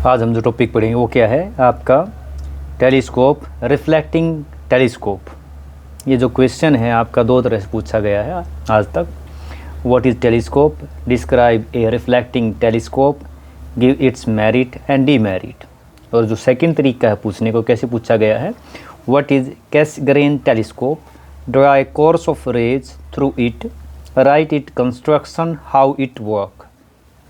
आज हम जो टॉपिक पढ़ेंगे वो क्या है आपका टेलीस्कोप, रिफ्लेक्टिंग टेलीस्कोप। ये जो क्वेश्चन है आपका दो तरह से पूछा गया है आज तक। What is telescope, describe A reflecting telescope, give its merit and demerit. और जो सेकंड तरीका है पूछने को, कैसे पूछा गया है, what is Cassegrain telescope, draw a course of rays through it, write it construction, how it work.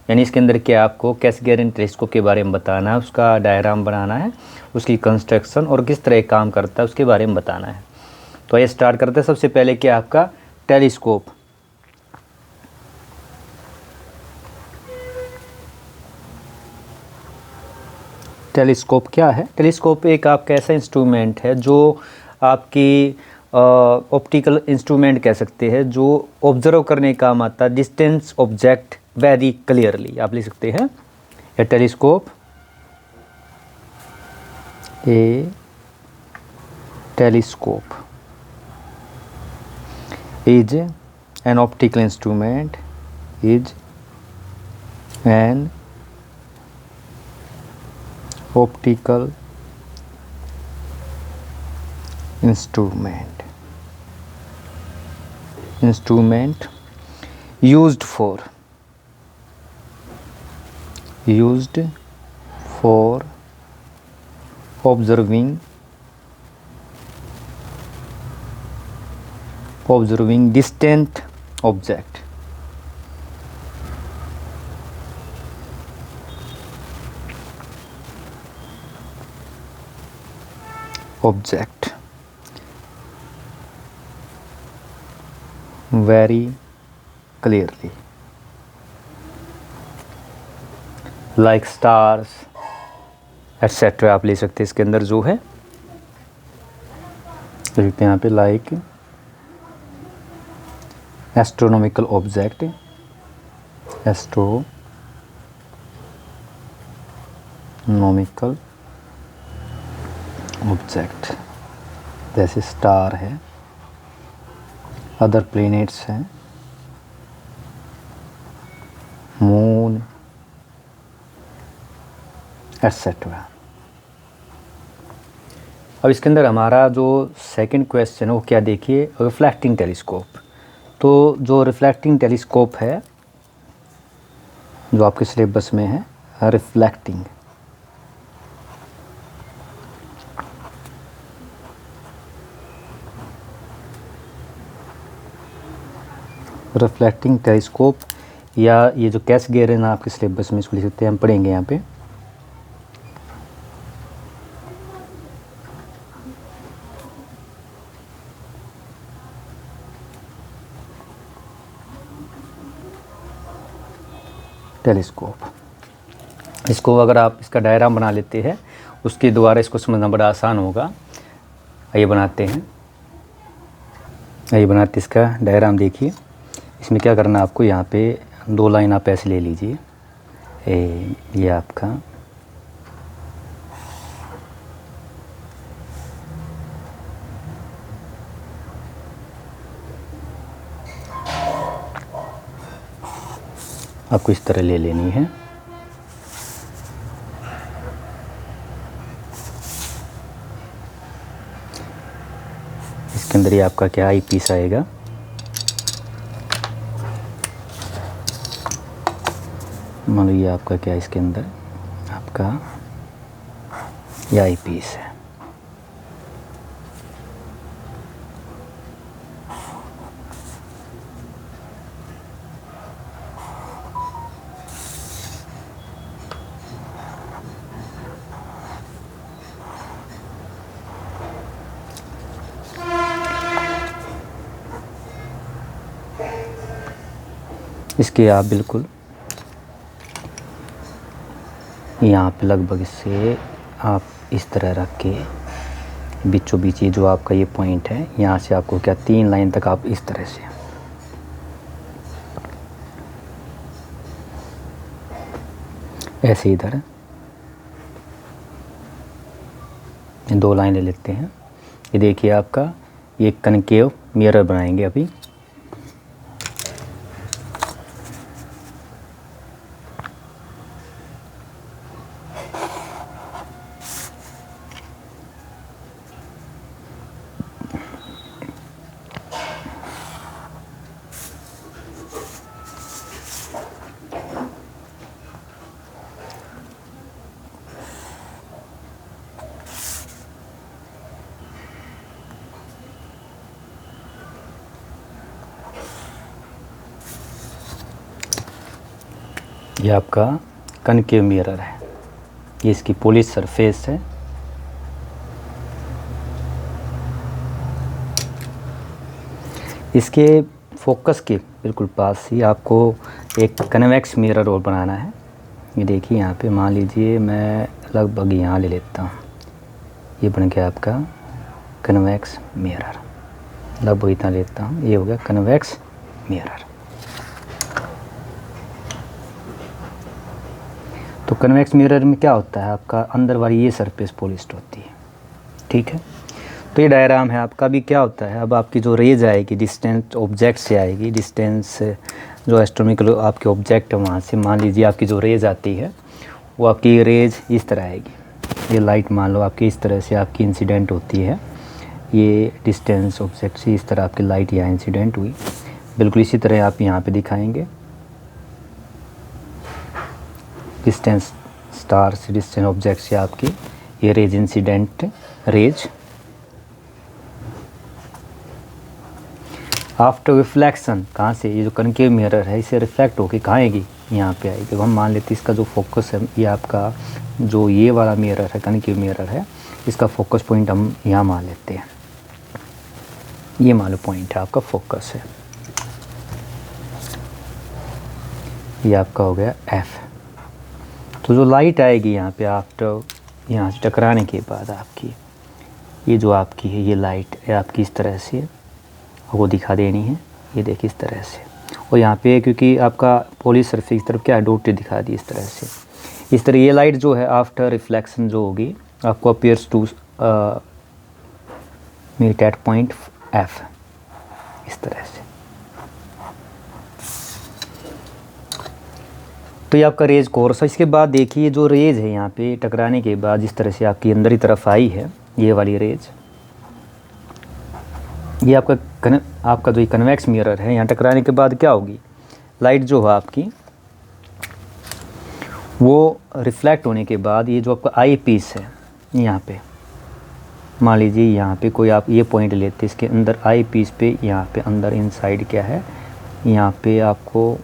यानी इसके अंदर क्या आपको कैसग्रेन टेलीस्कोप के बारे में बताना है, उसका डायग्राम बनाना है, उसकी कंस्ट्रक्शन और किस तरह काम करता है उसके बारे में बताना है। तो ये स्टार्ट करते हैं। सबसे पहले क्या आपका टेलीस्कोप। टेलीस्कोप क्या है? टेलीस्कोप एक आपका ऐसा इंस्ट्रूमेंट है जो आपकी ऑप्टिकल इंस्ट्रूमेंट कह सकते हैं, जो ऑब्जर्व करने का काम आता है डिस्टेंस ऑब्जेक्ट वेरी क्लियरली। आप लिख सकते हैं a telescope, a telescope is an optical instrument, is an optical instrument used for observing distant object, very clearly, like stars etc. आप ले सकते हैं इसके अंदर जो है, लिखते हैं यहाँ पे like astronomical object, astronomical object जैसे स्टार है, अदर प्लैनेट्स हैं, मून एटसेट्रा। अब इसके अंदर हमारा जो सेकंड क्वेश्चन है वो क्या, देखिए रिफ्लेक्टिंग टेलीस्कोप। तो जो रिफ्लेक्टिंग टेलीस्कोप है जो आपके सिलेबस में है, रिफ्लेक्टिंग टेलीस्कोप, या ये जो कैसग्रेन आपके सिलेबस में इसको लिख सकते हैं, हम पढ़ेंगे यहाँ पे। टेलीस्कोप, इसको अगर आप इसका डायग्राम बना लेते हैं उसके द्वारा इसको समझना बड़ा आसान होगा। आइए बनाते हैं, इसका डायग्राम देखिए। इसमें क्या करना है आपको, यहाँ पे दो लाइन आप ऐसे ले लीजिए, ये आपका आपको इस तरह ले लेनी है। इसके अंदर ये आपका क्या आई पीस आएगा, मान लो ये आपका क्या, इसके अंदर आपका ये आई पीस है। इसके आप बिल्कुल यहाँ पे लगभग इससे आप इस तरह रख के बीचों बीच ये जो आपका ये पॉइंट है, यहाँ से आपको क्या 3 लाइन तक आप इस तरह से ऐसे इधर 2 लाइन ले लेते हैं। ये देखिए आपका ये कनकेव मिरर बनाएंगे अभी। ये आपका कनकेव मिरर है, ये इसकी पॉलिश सरफेस है। इसके फोकस के बिल्कुल पास ही आपको एक कन्वेक्स मिरर और बनाना है। ये देखिए यहाँ पे मान लीजिए मैं लगभग यहाँ ले लेता हूँ, ये बन गया आपका कन्वेक्स मिरर, लगभग इतना लेता हूँ, ये हो गया कन्वेक्स मिरर। तो कन्वेक्स मिरर में क्या होता है, आपका अंदर वाली ये सरफेस पॉलिश्ड होती है, ठीक है। तो ये डायग्राम है आपका। भी क्या होता है, अब आपकी जो रेज आएगी डिस्टेंस ऑब्जेक्ट से आएगी, डिस्टेंस जो एस्ट्रोनॉमिकल आपके ऑब्जेक्ट है वहाँ से, मान लीजिए आपकी जो रेज आती है वो आपकी रेज इस तरह आएगी। ये लाइट मान लो आपकी इस तरह से आपकी इंसिडेंट होती है, ये डिस्टेंस ऑब्जेक्ट से इस तरह आपकी लाइट यहाँ इंसिडेंट हुई। बिल्कुल इसी तरह आप यहाँ पे दिखाएंगे, डिस्टेंस स्टार से, डिस्टेंस ऑब्जेक्ट से आपकी ये raise incident raise. After reflection कहाँ से, ये जो कनकेव मिरर है इसे रिफ्लेक्ट होके कहाँ आएगी, यहाँ पे आएगी। जब हम मान लेते हैं इसका जो फोकस है, ये आपका जो ये वाला मिरर है कनकेव मिरर है, इसका फोकस पॉइंट हम यहाँ मान लेते हैं, ये मान लो पॉइंट है आपका फोकस है, ये आपका हो गया F। तो जो लाइट आएगी यहाँ पे आफ्टर, यहाँ से टकराने के बाद आपकी ये जो आपकी है ये लाइट है आपकी इस तरह से वो दिखा देनी है, ये देखिए इस तरह से। और यहाँ पे क्योंकि आपका पॉलिश सरफेस की तरफ क्या है, डॉटेड दिखा दी इस तरह से। इस तरह ये लाइट जो है आफ्टर रिफ्लेक्शन जो होगी आपको appears to meet at point F, इस तरह से। तो ये आपका रेज कोर्स है। इसके बाद देखिए जो रेज है यहाँ पे टकराने के बाद जिस तरह से आपकी अंदर की तरफ आई है ये वाली रेज, ये आपका जो ये कन्वेक्स मिरर है, यहाँ टकराने के बाद क्या होगी, लाइट जो है आपकी वो रिफ्लेक्ट होने के बाद ये जो आपका आई पीस है यहाँ पे, मान लीजिए यहाँ पे कोई आप ये पॉइंट लेते, इसके अंदर आई पीस पे यहाँ पे अंदर इनसाइड क्या है, यहाँ पे आपको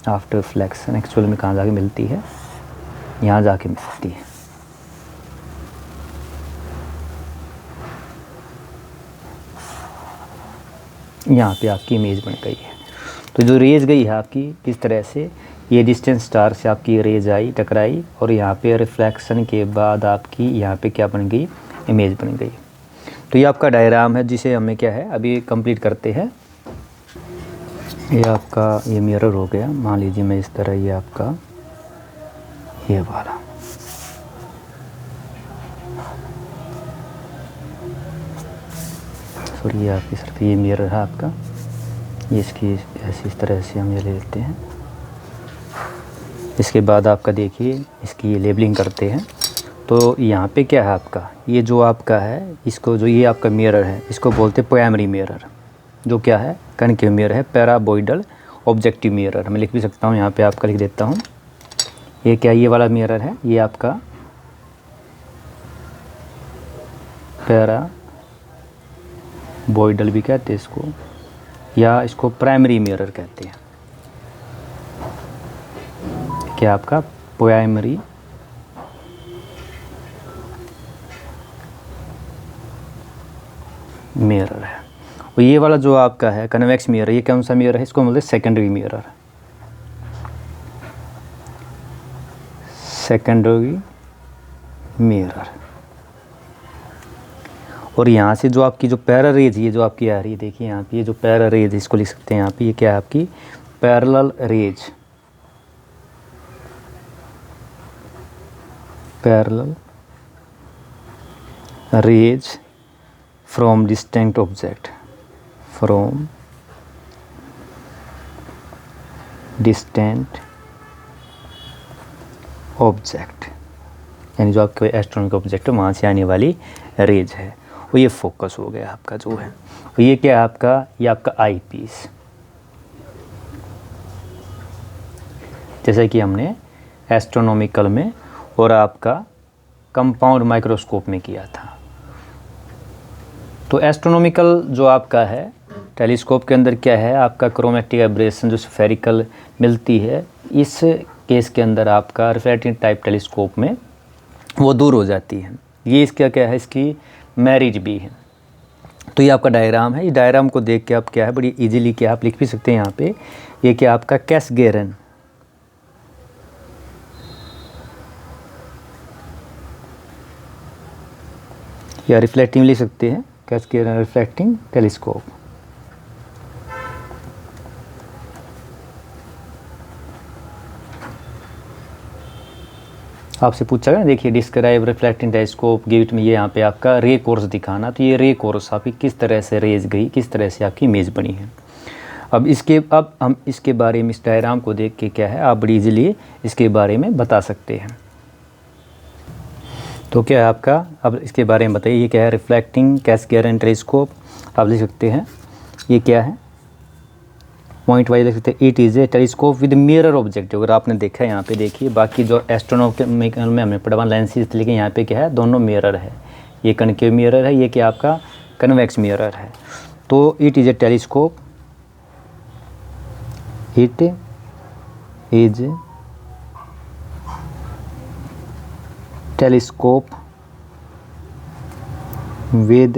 आफ्टर रिफ्लेक्शन एक्चुअल में कहाँ जाके मिलती है, यहाँ जाके मिलती है। यहाँ पे आपकी इमेज बन गई है। तो जो रेज गई है आपकी किस तरह से, ये डिस्टेंस स्टार से आपकी रेज आई टकराई और यहाँ पे रिफ्लेक्शन के बाद आपकी यहाँ पे क्या बन गई, इमेज बन गई। तो ये आपका डायग्राम है जिसे हमें क्या है अभी कंप्लीट करते हैं। ये आपका ये मिरर हो गया, मान लीजिए मैं इस तरह ये आपका ये वाला, सॉरी ये आपकी सिर्फ ये मिरर है आपका, ये इसकी ऐसी इस तरह से हम ये ले लेते हैं। इसके बाद आपका देखिए इसकी ये लेबलिंग करते हैं। तो यहाँ पे क्या है आपका, ये जो आपका है इसको जो ये आपका मिरर है इसको बोलते हैं प्राइमरी मिरर, जो क्या है कनकेव मिरर है, पैराबोइडल ऑब्जेक्टिव मिरर। मैं लिख भी सकता हूँ, यहाँ पे आपका लिख देता हूँ। ये क्या ये वाला मिरर है, ये आपका पैराबोइडल भी कहते हैं इसको, या इसको प्राइमरी मिरर कहते हैं। क्या आपका प्राइमरी मिरर है। और ये वाला जो आपका है कन्वेक्स मिरर, ये कौन सा मिरर है, इसको बोलते हैं सेकेंडरी मिरर, सेकेंडरी मिरर। और यहाँ से जो आपकी जो पैरेलल रेज, ये जो आपकी आ रही है देखिए यहाँ पे, ये जो पैरेलल रेज इसको लिख सकते हैं यहाँ पे, ये क्या है आपकी parallel raise, parallel raise from distinct object, from distant object, यानी जो आपके एस्ट्रोनॉमिकल ऑब्जेक्ट है वहाँ से आने वाली रेज है। और ये फोकस हो गया आपका जो है। और ये क्या है आपका, ये आपका आई पीस, जैसे कि हमने एस्ट्रोनॉमिकल में और आपका कंपाउंड माइक्रोस्कोप में किया था। तो एस्ट्रोनॉमिकल जो आपका है टेलीस्कोप के अंदर क्या है आपका क्रोमेटिक एब्रेशन जो स्फेरिकल मिलती है, इस केस के अंदर आपका रिफ्रैक्टिंग टाइप टेलीस्कोप में वो दूर हो जाती है। ये इसका क्या है, इसकी मेरिट भी है। तो ये आपका डायग्राम है। इस डायग्राम को देख के आप क्या है बड़ी इजीली क्या आप लिख भी सकते हैं यहाँ पे, ये क्या आपका कैसगेरन, या रिफ्लेक्टिंग लिख सकते हैं, कैसगेरन रिफ्लेक्टिंग टेलीस्कोप। आपसे पूछा गया ना, देखिए describe reflecting telescope give it में, ये यहाँ पे आपका रे कोर्स दिखाना। तो ये रे कोर्स आपकी किस तरह से रेज गई, किस तरह से आपकी इमेज बनी है। अब हम इसके बारे में इस डायग्राम को देख के क्या है आप बड़ी इजीली इसके बारे में बता सकते हैं। तो क्या है आपका, अब इसके बारे में बताइए, ये क्या है रिफ्लेक्टिंग कैसगेरन टेलीस्कोप। आप लिख सकते हैं ये क्या है, पॉइंट वाइज लिख सकते हैं, it is a telescope with mirror objective. अगर आपने देखा है यहाँ पे देखिए, बाकी जो एस्ट्रोनॉमिकल में हमने पढ़ा लेंसेज, लेकिन यहाँ पे क्या है दोनों मिरर है, ये कनकेव मिरर है, ये क्या आपका कन्वेक्स मिरर है। तो it is a telescope, it is telescope with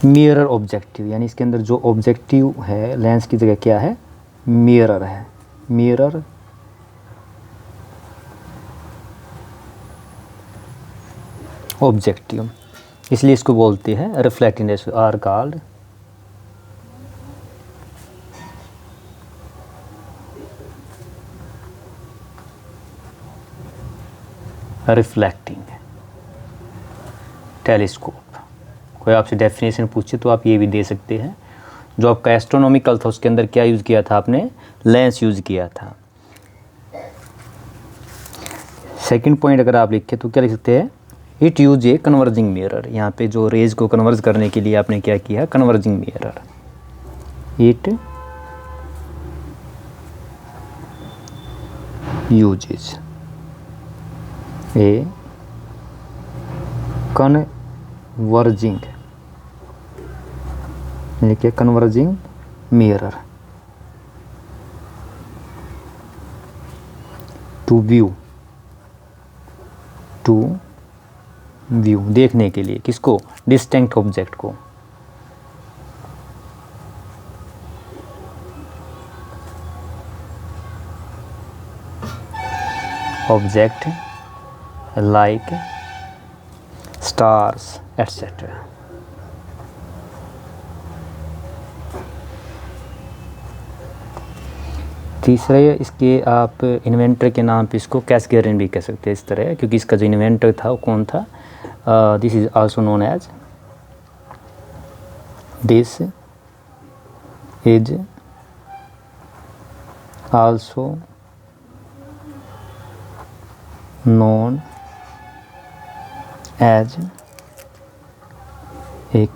mirror objective, यानी इसके अंदर जो ऑब्जेक्टिव है लेंस की जगह क्या है, मिरर है, मिरर ऑब्जेक्टिव, इसलिए इसको बोलते हैं reflecting or called reflecting telescope. कोई आपसे डेफिनेशन पूछे तो आप ये भी दे सकते हैं। जो आपका एस्ट्रोनॉमिकल था उसके अंदर क्या यूज़ किया था आपने, लेंस यूज़ किया था। सेकंड पॉइंट अगर आप लिखे तो क्या लिख सकते हैं, it use a converging mirror. यहाँ पे जो रेज को कन्वर्ज करने के लिए आपने क्या किया, converging mirror. It uses a converging, लिखिए कन्वर्जिंग मिरर टू व्यू देखने के लिए, किसको, डिस्टिंक्ट ऑब्जेक्ट को। Object like stars etcetera. तीसरा इसके आप इन्वेंटर के नाम पे इसको कैसगेरन भी कह सकते हैं इस तरह, क्योंकि इसका जो इन्वेंटर था वो कौन था, this is also known as, this is also known as a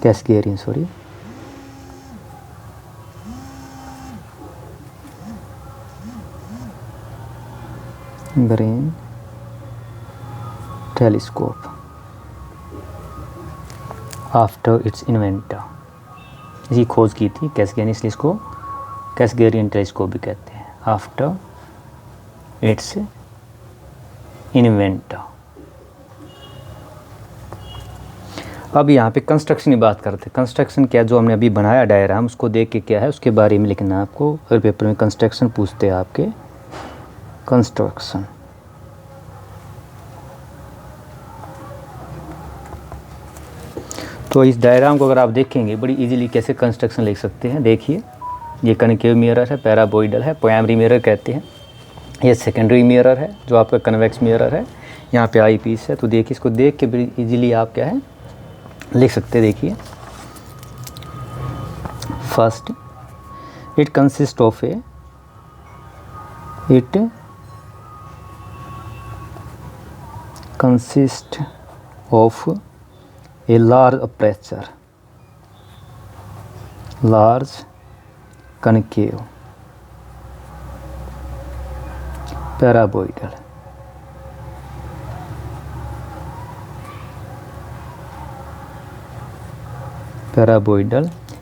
Cassegrain sorry, green telescope after its inventor. इसकी खोज की थी कैसगेरियन, इसलिए इसको कैसगेरियन टेलीस्कोप भी कहते हैं, आफ्टर इट्स इन्वेंटर। अब यहाँ पे कंस्ट्रक्शन की बात करते हैं। कंस्ट्रक्शन क्या, जो हमने अभी बनाया डायग्राम उसको देख के क्या है उसके बारे में लिखना है आपको। अगर पेपर में कंस्ट्रक्शन पूछते हैं आपके, कंस्ट्रक्शन तो इस डायग्राम को अगर आप देखेंगे बड़ी इजीली कैसे कंस्ट्रक्शन लिख सकते हैं। देखिए ये कनकेव मिरर है, पैराबोइडल है, प्राइमरी मिरर कहते हैं। ये सेकेंडरी मिरर है जो आपका कन्वेक्स मिरर है, यहाँ पे आई पीस है। तो देखिए इसको देख के बड़ी इजीली आप क्या है लिख सकते हैं। देखिए first it consist of A, it consist of a large aperture, large concave paraboidal,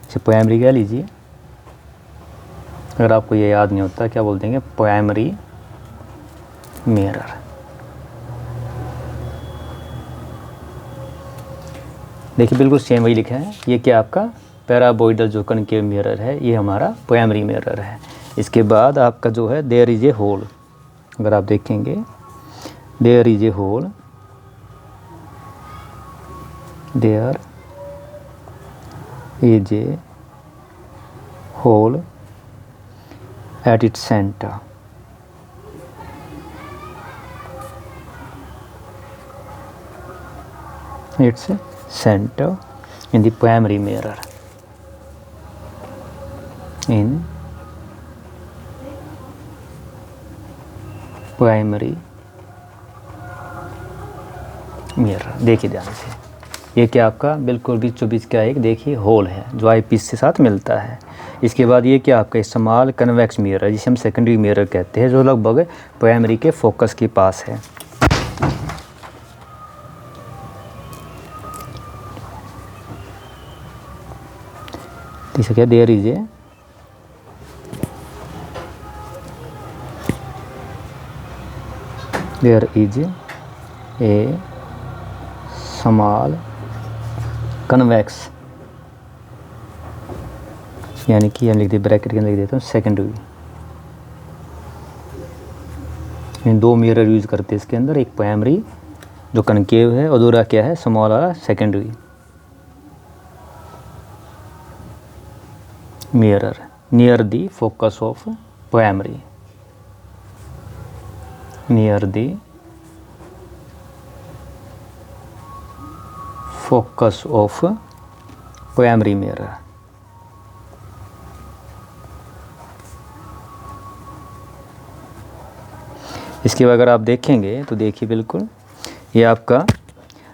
इसे प्राइमरी कह लीजिए, अगर आपको ये याद नहीं होता क्या बोल देंगे, प्राइमरी मिरर। देखिए बिल्कुल सेम वही लिखा है, ये क्या आपका पैराबोइडल जो कनकेव मिरर है, ये हमारा प्राइमरी मिरर है। इसके बाद आपका जो है देयर इज ए होल, अगर आप देखेंगे there is a hole, there is a hole at its center, its center in the primary mirror, in primary mirror। देखिए ध्यान से, ये क्या आपका बिल्कुल बीचों बीच का एक देखिए होल है जो आई पीस के साथ मिलता है। इसके बाद ये क्या आपका स्मॉल कन्वेक्स मिरर, जिसे हम सेकेंडरी मिरर कहते हैं, जो लगभग प्राइमरी के फोकस के पास है। इसे क्या there is a small convex, यानी कि हम लिख दे ब्रैकेट के अंदर लिख देता हूँ सेकेंडरी। इन दो मिरर यूज़ करते हैं इसके अंदर, एक प्राइमरी जो कनकेव है और दूसरा क्या है स्मॉल वाला secondary mirror near the focus of primary, near the focus of primary mirror. इसके बाद अगर आप देखेंगे तो देखिए बिल्कुल ये आपका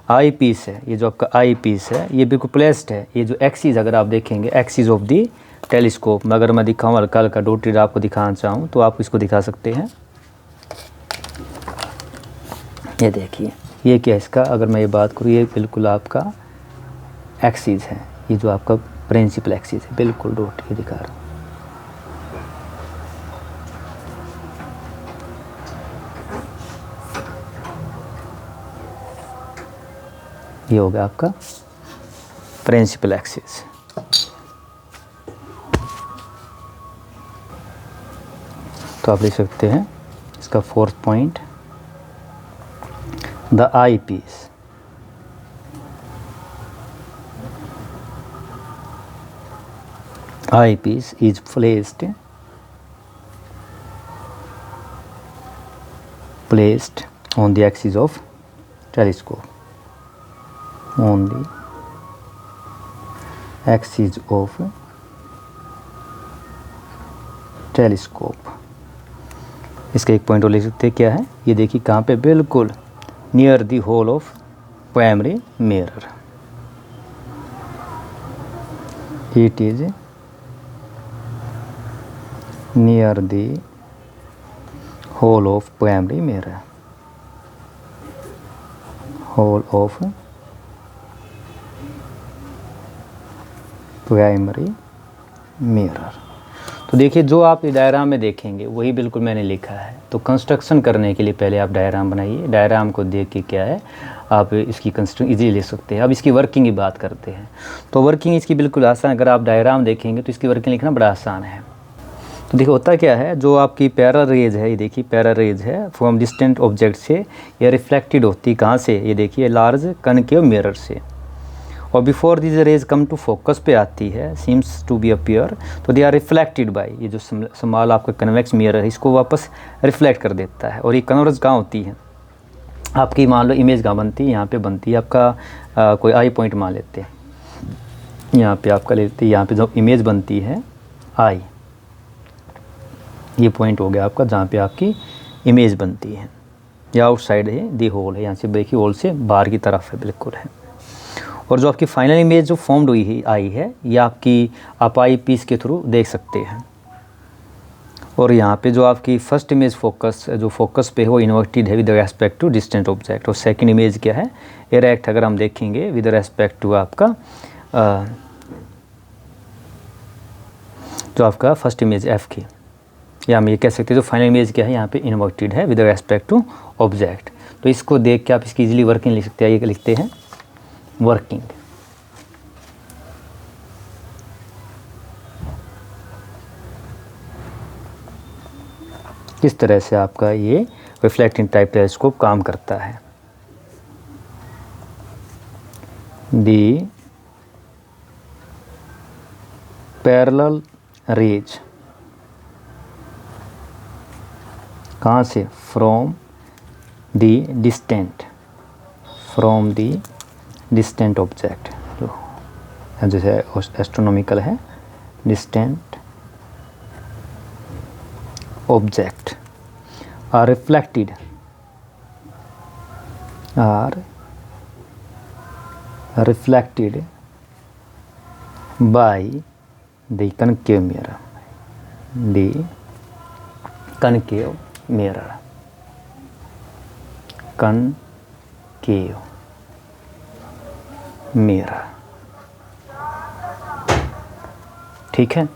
आई पीस है, ये जो आपका आई पीस है ये बिल्कुल प्लेस्ड है। ये जो एक्सिस अगर आप देखेंगे एक्सिस ऑफ दी टेलीस्कोप में, अगर मैं दिखाऊँ हल्का हल्का डॉटेड आपको दिखाना चाहूँ तो आप इसको दिखा सकते हैं। ये देखिए ये क्या इसका, अगर मैं ये बात करूँ ये बिल्कुल आपका एक्सिस है, ये जो आपका प्रिंसिपल एक्सिस है बिल्कुल डॉट ये दिखा रहा हूँ। ये हो गया आपका प्रिंसिपल एक्सिस। तो आप लिख सकते हैं इसका fourth point, the eyepiece is placed on the axis of telescope, on the axis of telescope। इसका एक पॉइंट और लिख सकते हैं क्या है, ये देखिए कहाँ पे, बिल्कुल near the hole of primary mirror. It is near the hole of primary mirror, hole of primary mirror। तो देखिए जो आप डायग्राम में देखेंगे वही बिल्कुल मैंने लिखा है। तो कंस्ट्रक्शन करने के लिए पहले आप डायग्राम बनाइए, डायग्राम को देख के क्या है आप इसकी कंस्ट्रक्शन इजीली ले सकते हैं। अब इसकी वर्किंग की बात करते हैं। तो वर्किंग इसकी बिल्कुल आसान, अगर आप डायग्राम देखेंगे तो इसकी वर्किंग लिखना बड़ा आसान है। तो देखिए होता क्या है, जो आपकी पैरेलल रेज है, ये देखिए पैरेलल रेज है फ्रॉम डिस्टेंट ऑब्जेक्ट से ये रिफ्लेक्टेड होती है कहाँ से, ये देखिए लार्ज कनकेव मिरर से, और before this rays come to focus पे आती है, सीम्स टू बी अपीयर, तो दे आर रिफ्लेक्टेड बाय, ये जो स्मॉल आपका कन्वेक्स मिरर है इसको वापस रिफ्लेक्ट कर देता है। और ये कन्वर्ज कहाँ होती है आपकी, मान लो इमेज कहाँ बनती है, यहाँ पे बनती है आपका कोई आई पॉइंट मान लेते हैं, यहाँ पे आपका लेते हैं, यहाँ पे जो इमेज बनती है आई, ये पॉइंट हो गया आपका जहाँ पे आपकी इमेज बनती है। या आउटसाइड है दी होल है, यहाँ से देखिए होल से बाहर की तरफ है बिल्कुल है। और जो आपकी फाइनल इमेज जो फॉर्म्ड हुई आई है ये आपकी आप आई पीस के थ्रू देख सकते हैं। और यहाँ पे जो आपकी फर्स्ट इमेज फोकस जो फोकस पे है वो इन्वर्टेड है with respect to distant object, और सेकंड इमेज क्या है इरेक्ट, अगर हम देखेंगे विद रेस्पेक्ट टू आपका जो आपका फर्स्ट इमेज एफ की। या हम ये कह सकते हैं जो फाइनल इमेज क्या है यहाँ पे इन्वर्टेड है विद रेस्पेक्ट टू ऑब्जेक्ट। तो इसको देख के आप इसकी इजीली वर्किंग लिख सकते हैं। ये लिखते हैं वर्किंग। किस तरह से आपका ये रिफ्लेक्टिंग टाइप टेलीस्कोप काम करता है। दी पैरेलल रेज, कहाँ से, फ्रॉम दी डिस्टेंट ऑब्जेक्ट, जो जैसे एस्ट्रोनॉमिकल है, distant object are reflected by the concave mirror, concave mirror। ठीक है।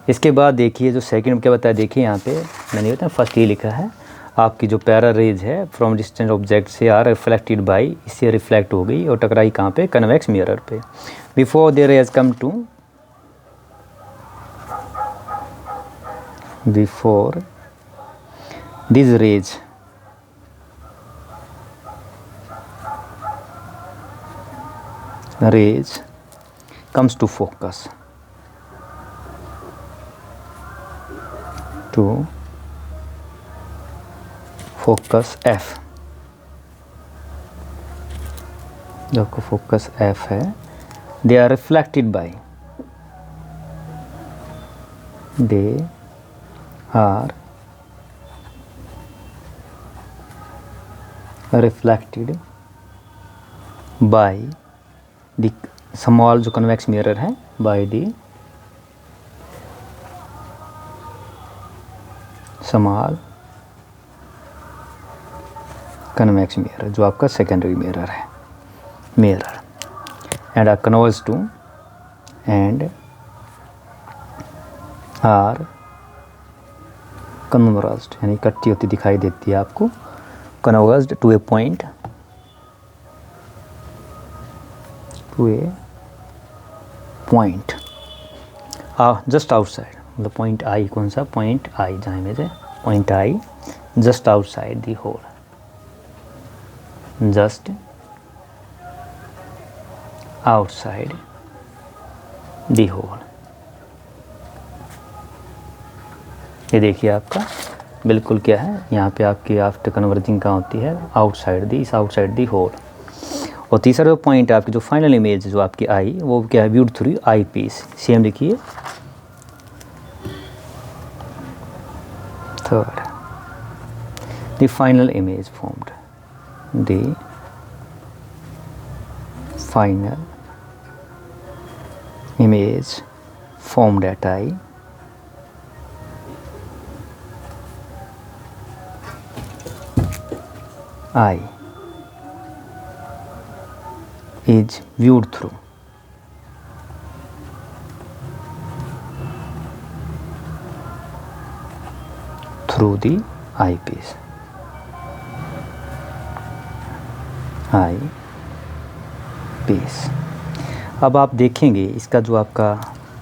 इसके बाद देखिए जो सेकंड क्या बताया, देखिए यहाँ पे मैंने बताया फर्स्ट ये लिखा है आपकी जो पैरेलल रेज है फ्रॉम डिस्टेंट ऑब्जेक्ट से आर रिफ्लेक्टेड बाई, इससे रिफ्लेक्ट हो गई और टकराई कहाँ पे, कन्वेक्स मिरर पे। Before there rays come to, before this rays comes to focus, F, जो आपका फोकस F है, they are reflected by, the small जो convex mirror है, by the small convex mirror जो आपका सेकेंडरी मिरर है, and are converged to and are converged यानी इकट्ठी होती दिखाई देती है आपको, converged to a point, just outside, मतलब पॉइंट आई, कौन सा पॉइंट आई, जहाँ इमेज है point I, just outside the hole, just outside the hole. ये देखिए आपका बिल्कुल क्या है, यहाँ पे आपकी आफ्टर कन्वर्जिंग कहाँ होती है, आउटसाइड दी होल। और तीसरा जो पॉइंट है आपकी जो फाइनल इमेज जो आपकी आई, वो क्या है, व्यूड थ्रू आई पीस, सेम लिखिए। Third, the final image formed, the final image formed eight I is viewed through the eyepiece, अब आप देखेंगे इसका जो आपका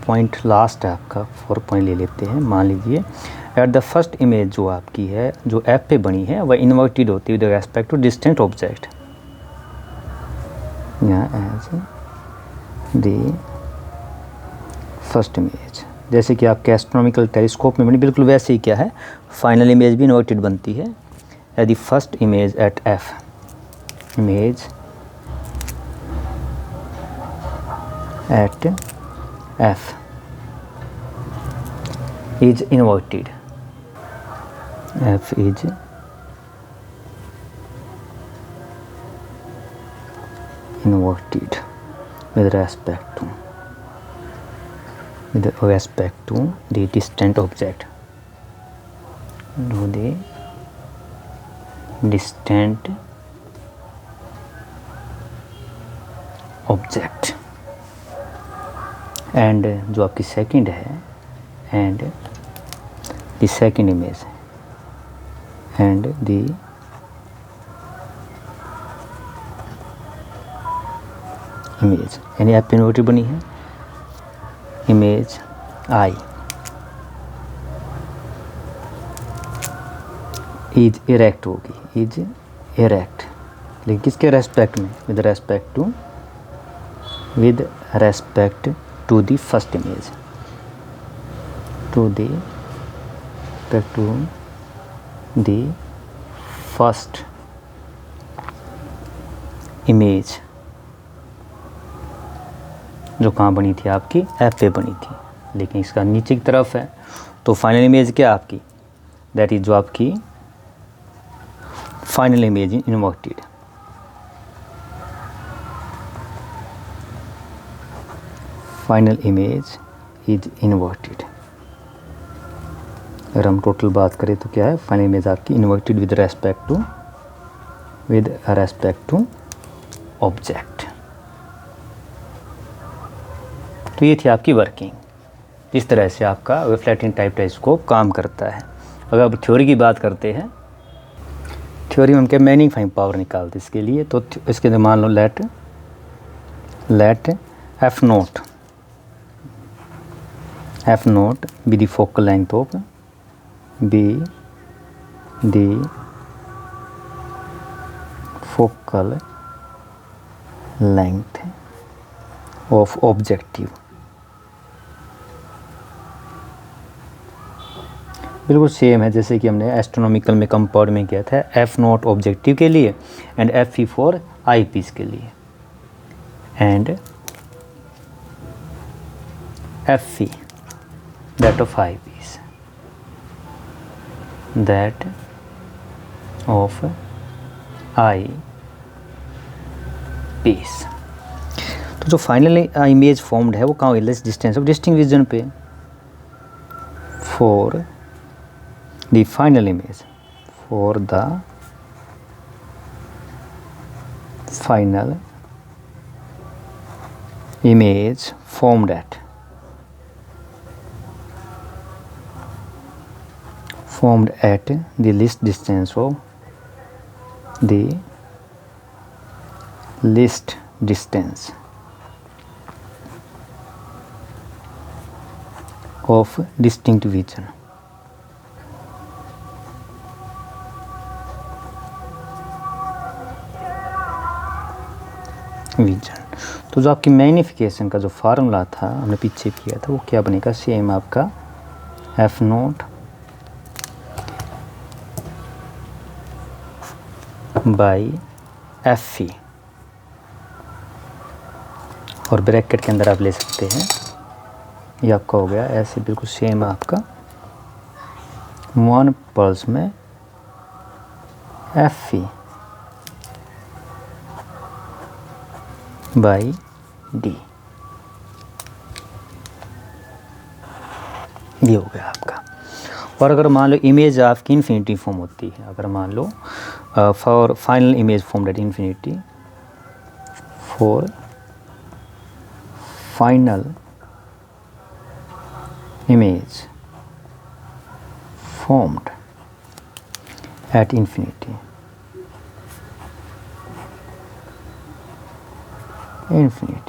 पॉइंट लास्ट है आपका 4 पॉइंट ले लेते हैं। मान लीजिए एट द फर्स्ट इमेज जो आपकी है, जो एफ पे बनी है, वह इन्वर्टेड होती है with respect to distant object, as the first image. जैसे कि आपके एस्ट्रोनॉमिकल टेलीस्कोप में बनी, बिल्कुल वैसे ही क्या है, फाइनल इमेज भी इन्वर्टेड बनती है। The first image at F, image at F is inverted, F is inverted with respect to the distant object, and जो आपकी सेकंड है, and the second image and the image, यानी F पे inverted बनी है, image I is erect होगी, is erect, लेकिन किसके रेस्पेक्ट में, with respect to the first image, to the first image जो कहाँ बनी थी आपकी, एफ पे बनी थी, लेकिन इसका नीचे की तरफ है, तो फाइनल इमेज क्या आपकी, दैट इज जो आपकी final image inverted, final image is inverted. अगर हम टोटल बात करें तो क्या है, फाइनल इमेज आपकी inverted with respect to object. तो ये थी आपकी वर्किंग, इस तरह से आपका रिफ्लेक्टिंग टाइप टेलीस्कोप काम करता है। अगर अब थ्योरी की बात करते हैं, थ्योरी में हम क्या मैग्नीफाइंग पावर निकालते हैं इसके लिए, तो इसके लिए मान लो let F naught be the focal length of objective. बिल्कुल सेम है जैसे कि हमने एस्ट्रोनॉमिकल में कंपाउंड में किया था, एफ नॉट ऑब्जेक्टिव के लिए and F E for eyepiece के लिए, and F E that of eyepiece, that of eyepiece. तो जो फाइनल इमेज फॉर्म्ड है वो कहाँ हुई, less distance of distinct region पे, for the final image, for the final image formed at the least distance of distinct vision। तो जो आपकी मैग्नीफिकेशन का जो फार्मूला था हमने पीछे किया था वो क्या बनेगा, सेम आपका F note by F E, और ब्रैकेट के अंदर आप ले सकते हैं, ये आपका हो गया ऐसे बिल्कुल सेम आपका 1 पल्स में एफ ई बाई डी, ये हो गया आपका। और अगर मान लो इमेज आपकी इन्फिनिटी फॉर्म होती है, अगर मान लो for final image form at infinity, for final image formed at infinity,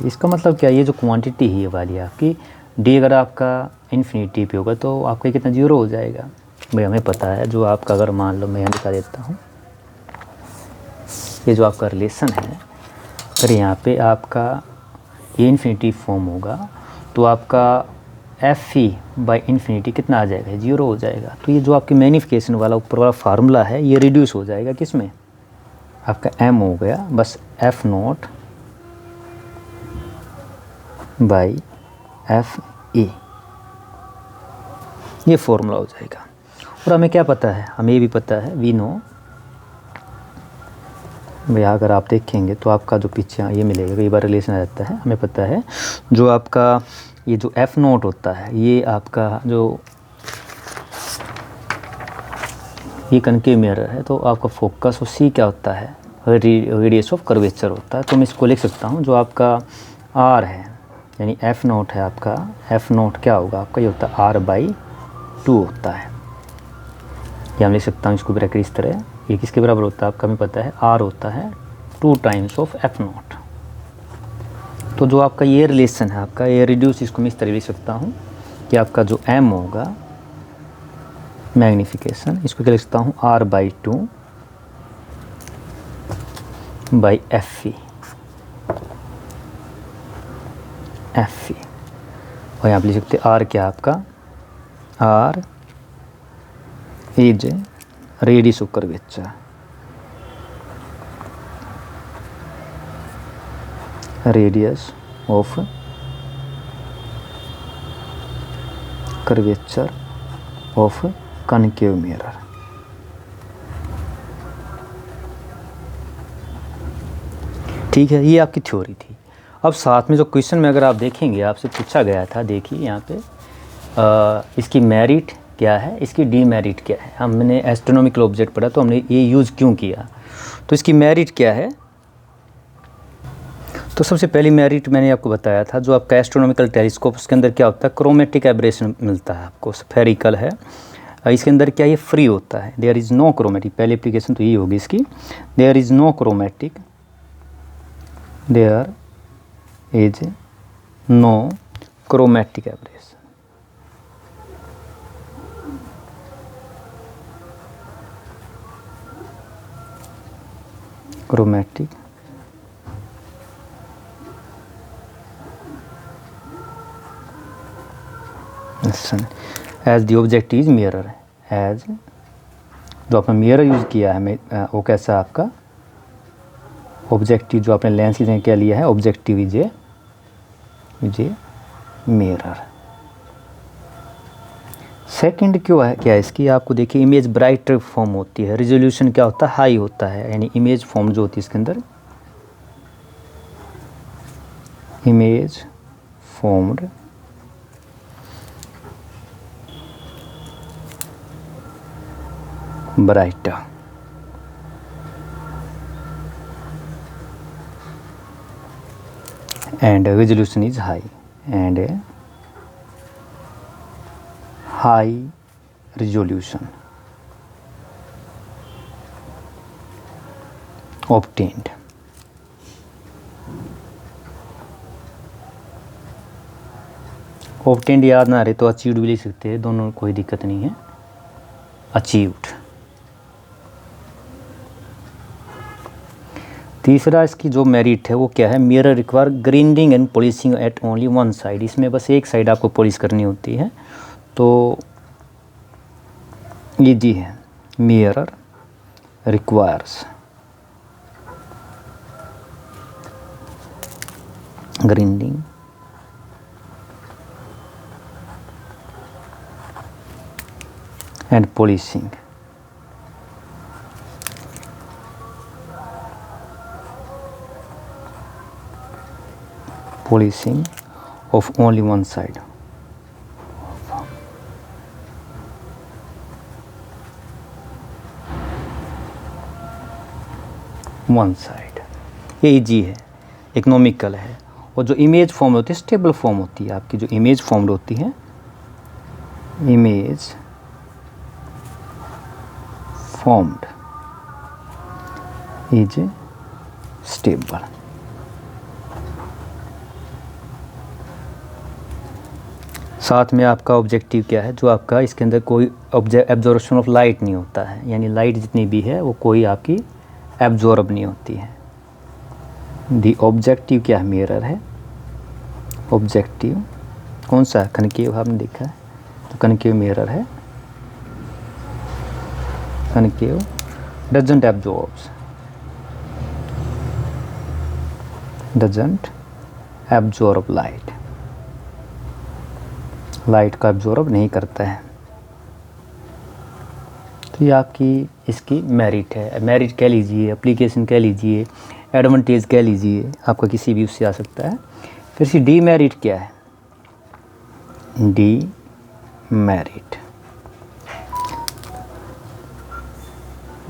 इसका मतलब क्या, ये जो क्वांटिटी है ये वाली आपकी डी अगर आपका इन्फिनिटी पे होगा तो आपका कितना 0 हो जाएगा। भाई हमें पता है जो आपका, अगर मान लो मैं यहाँ दिखा देता हूँ, ये जो आपका रिलेशन है, अगर यहाँ पे आपका ये इन्फिनिटी फॉर्म होगा तो आपका एफ ई बाई इन्फिनिटी कितना आ जाएगा, 0 हो जाएगा। तो ये जो आपकी मैग्नीफिकेशन वाला ऊपर वाला फार्मूला है ये रिड्यूस हो जाएगा, किस में, आपका एम हो गया बस F note by F E, ये फॉर्मूला हो जाएगा। और हमें क्या पता है, हमें ये भी पता है, वी नो, भैया अगर आप देखेंगे तो आपका जो पीछे ये मिलेगा, कई बार रिलेशन आ जाता है, हमें पता है जो आपका ये जो एफ नोट होता है ये आपका जो ये कनकेव मिरर है, तो आपका फोकस और सी क्या होता है, रेडियस ऑफ कर्वेचर होता है। तो मैं इसको लिख सकता हूँ जो आपका आर है यानी एफ नोट है आपका, एफ नोट क्या होगा आपका, ये होता है R/2 होता है, या हम लिख सकता हूँ इसको ब्रैकेट इस तरह, ये किसके बराबर होता है आपका हमें पता है, आर होता है 2 टाइम्स ऑफ एफ नॉट। तो जो आपका ये रिलेशन है आपका ये रिड्यूस, इसको मैं इस तरह लिख सकता हूँ कि आपका जो एम होगा मैग्नीफिकेशन, इसको क्या लिख सकता हूँ R/2 बाई एफ ई, और यहाँ पे लिख सकते हैं आर क्या आपका, R is radius of curvature, radius of curvature of concave mirror. ठीक है, ये आपकी थ्योरी थी। अब साथ में जो क्वेश्चन में अगर आप देखेंगे आपसे पूछा गया था, देखिए यहाँ पे इसकी मेरिट क्या है, इसकी डीमेरिट क्या है। हमने एस्ट्रोनॉमिकल ऑब्जेक्ट पढ़ा तो हमने ये यूज़ क्यों किया, तो इसकी मेरिट क्या है। तो सबसे पहली मेरिट मैंने आपको बताया था, जो आपका एस्ट्रोनॉमिकल टेलीस्कोप उसके अंदर क्या होता है, क्रोमेटिक एब्रेशन मिलता है आपको, स्फेरिकल है, इसके अंदर क्या ये फ्री होता है, देयर इज़ नो क्रोमेटिक, पहली एप्लीकेशन तो ये होगी इसकी, there is no chromatic, there is no chromatic aberration. Chromatic as the object is mirror, as जो आपने मिरर यूज़ किया है वो कैसा आपका ऑब्जेक्टिव, जो आपने लेंस की जगह क्या लिया है objective is a mirror. Second क्यों है क्या इसकी, आपको देखिए इमेज ब्राइटर फॉर्म होती है, रिजोल्यूशन क्या होता है हाई होता है, यानी इमेज फॉर्म जो होती है इसके अंदर, image formed brighter, and resolution is high, and high resolution obtained। obtained याद ना रहे तो अचीव्ड भी लिख सकते हैं, दोनों कोई दिक्कत नहीं है, अचीव्ड। तीसरा इसकी जो मेरिट है वो क्या है, mirror require grinding and polishing at only one side, इसमें बस एक साइड आपको पॉलिश करनी होती है, तो ये जी है, mirror requires grinding and polishing of only one side। One side ये इजी है, इकोनॉमिकल है, और जो इमेज फॉर्म होती है स्टेबल फॉर्म होती है आपकी, जो इमेज फॉर्म होती है, इमेज फॉर्म्ड इज स्टेबल। साथ में आपका ऑब्जेक्टिव क्या है, जो आपका इसके अंदर कोई एब्जॉर्प्शन ऑफ लाइट नहीं होता है, यानी लाइट जितनी भी है वो कोई आपकी एब्जॉर्ब नहीं होती है। दी ऑब्जेक्टिव क्या है, मिरर है, ऑब्जेक्टिव कौन सा है, कनकेव आपने देखा है, तो कनकेव मिरर है, concave doesn't absorb light, light का एब्जॉर्ब नहीं करता है। तो ये आपकी इसकी मेरिट है, मेरिट कह लीजिए, एप्लीकेशन कह लीजिए, एडवांटेज कह लीजिए, आपका किसी भी उससे आ सकता है। फिर इसकी डी मेरिट क्या है, डी मेरिट,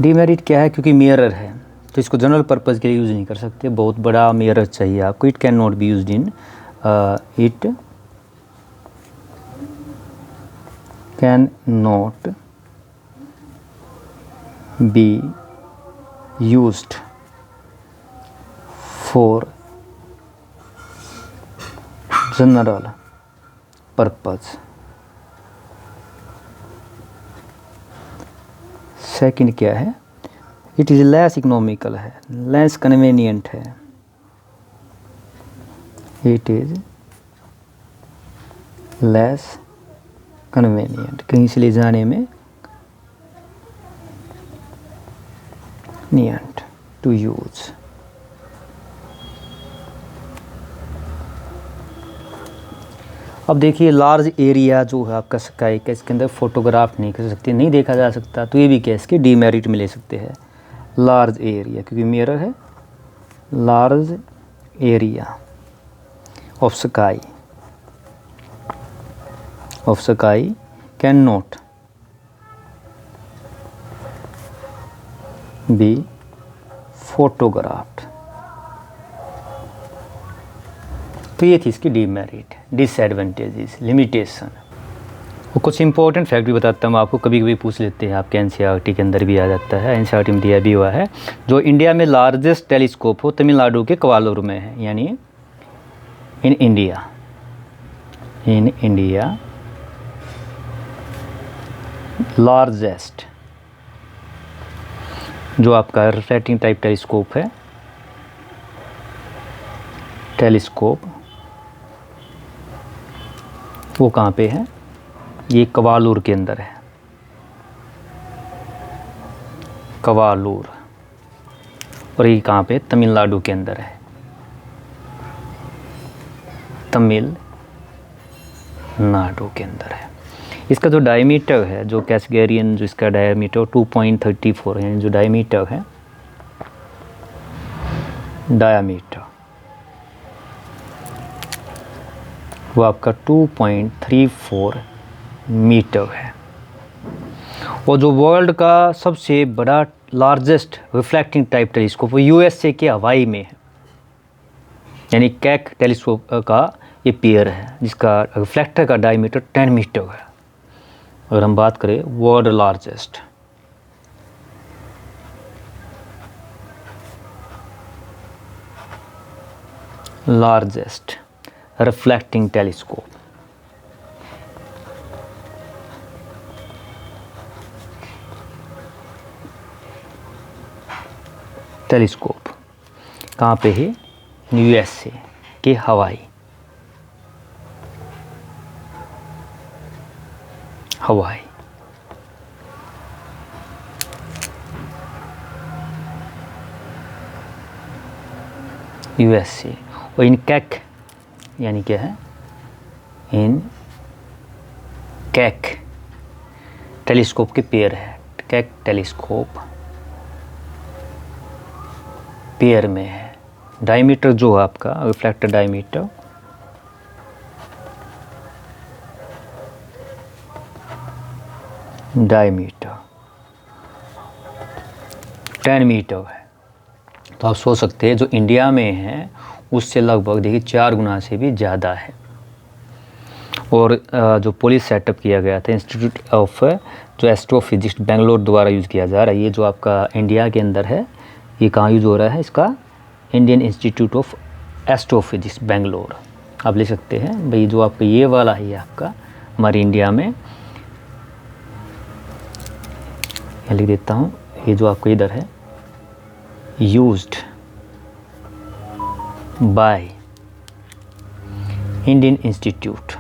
डी मेरिट क्या है, क्योंकि मिरर है तो इसको जनरल पर्पज़ के लिए यूज़ नहीं कर सकते, बहुत बड़ा मिरर चाहिए आपको, it can not be used in it can not be used for general purpose. Second क्या है, इट इज़ लेस इकोनॉमिकल है, लेस कन्वीनियंट है, इट इज़ लेस कन्वीनियंट, कहीं से ले जाने में नियंट टू यूज। अब देखिए लार्ज एरिया जो है आपका स्काई का, इसके अंदर फोटोग्राफ नहीं कर सकते, नहीं देखा जा सकता, तो ये भी क्या इसके डीमेरिट में ले सकते हैं लार्ज एरिया, क्योंकि मिरर है। Large area of sky can not be photographed. तो ये थी इसकी डीमेरिट, डिसएडवांटेजेस, लिमिटेशन। और कुछ इंपॉर्टेंट फैक्ट भी बताता हूँ आपको, कभी कभी पूछ लेते हैं आपके एनसीईआरटी के अंदर भी आ जाता है, एनसीईआरटी में दिया भी हुआ है। जो इंडिया में लार्जेस्ट टेलीस्कोप हो तमिलनाडु के कवालूर में है, यानी इन इंडिया लार्जेस्ट जो आपका रिफ्रैक्टिंग टाइप टेलीस्कोप है, टेलीस्कोप वो कहाँ पे है, ये कवालूर के अंदर है, कवालूर। और ये कहाँ पे, तमिलनाडु के अंदर है, तमिलनाडु के अंदर है। इसका जो डायमीटर है, जो कैसगेरियन जो इसका डायमीटर 2.34 है, जो डायमीटर है, डायमीटर वो आपका 2.34 मीटर है। और जो वर्ल्ड का सबसे बड़ा लार्जेस्ट रिफ्लेक्टिंग टाइप टेलीस्कोप वो यूएसए के हवाई में है, यानी कैक टेलीस्कोप का ये पेयर है, जिसका रिफ्लेक्टर का डायमीटर 10 मीटर है। अगर हम बात करें वर्ल्ड लार्जेस्ट रिफ्लेक्टिंग टेलीस्कोप, कहाँ पे है, यूएसए के हवाई यूएसए। और इन कैक यानी क्या है, इन कैक टेलीस्कोप के पेयर है, कैक टेलीस्कोप पेयर में है। डायमीटर जो है आपका रिफ्लेक्टर डायमीटर डायमीटर 10 मीटर है। तो आप सोच सकते हैं जो इंडिया में है उससे लगभग देखिए 4 गुना से भी ज़्यादा है। और जो पुलिस सेटअप किया गया था इंस्टीट्यूट ऑफ जो एस्ट्रोफिजिक्स बेंगलोर द्वारा यूज़ किया जा रहा है, ये जो आपका इंडिया के अंदर है, ये कहाँ यूज़ हो रहा है, इसका Indian institute of astrophysics Bangalore आप ले सकते हैं भाई। जो आपका ये वाला है आपका हमारे इंडिया में, मैं लिख देता हूँ, ये जो आपका इधर है, used by Indian institute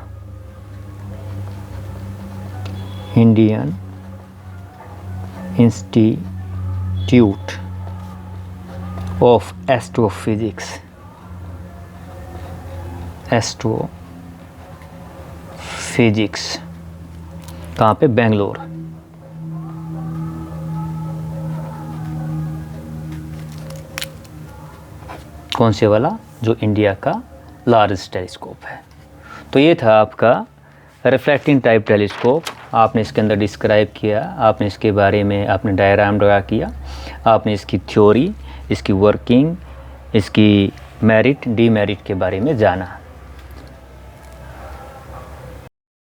of astrophysics कहाँ पे, बेंगलोर। कौन से वाला, जो इंडिया का लार्जेस्ट टेलीस्कोप है। तो ये था आपका रिफ्लेक्टिंग टाइप टेलीस्कोप। आपने इसके अंदर डिस्क्राइब किया, आपने इसके बारे में आपने डायग्राम ड्रा किया, आपने इसकी थ्योरी, इसकी वर्किंग, इसकी मेरिट डीमेरिट के बारे में जाना।